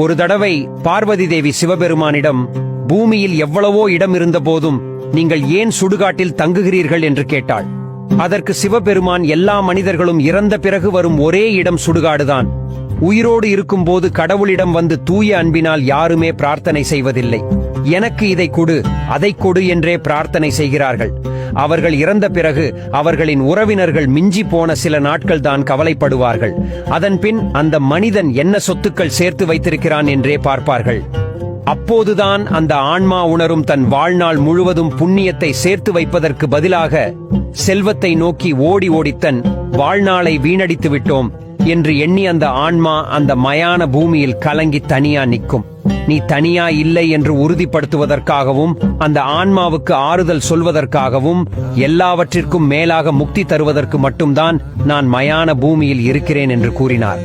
ஒரு தடவை பார்வதி தேவி சிவபெருமானிடம், பூமியில் எவ்வளவோ இடம் இருந்த போதும் நீங்கள் ஏன் சுடுகாட்டில் தங்குகிறீர்கள் என்று கேட்டாள். அதற்கு சிவபெருமான், எல்லா மனிதர்களும் இறந்த பிறகு வரும் ஒரே இடம் சுடுகாடுதான். உயிரோடு இருக்கும்போது கடவுளிடம் வந்து தூய அன்பினால் யாருமே பிரார்த்தனை செய்வதில்லை. எனக்கு இதை கொடு, அதை கொடு என்றே பிரார்த்தனை செய்கிறார்கள். அவர்கள் இறந்த பிறகு அவர்களின் உறவினர்கள் மிஞ்சி போன சில நாட்கள் தான் கவலைப்படுவார்கள். அதன் பின் அந்த மனிதன் என்ன சொத்துக்கள் சேர்த்து வைத்திருக்கிறான் என்றே பார்ப்பார்கள். அப்போதுதான் அந்த ஆன்மா உணரும், தன் வாழ்நாள் முழுவதும் புண்ணியத்தை சேர்த்து வைப்பதற்கு பதிலாக செல்வத்தை நோக்கி ஓடி ஓடித்தன் வாழ்நாளை வீணடித்து விட்டோம் என்று எண்ணி அந்த ஆன்மா அந்த மயான பூமியில் கலங்கி தனியா நிற்கும். நீ தனியா இல்லை என்று உறுதிப்படுத்துவதற்காகவும், அந்த ஆன்மாவுக்கு ஆறுதல் சொல்வதற்காகவும், எல்லாவற்றிற்கும் மேலாக முக்தி தருவதற்கு மட்டும்தான் நான் மயான பூமியில் இருக்கிறேன் என்று கூறினார்.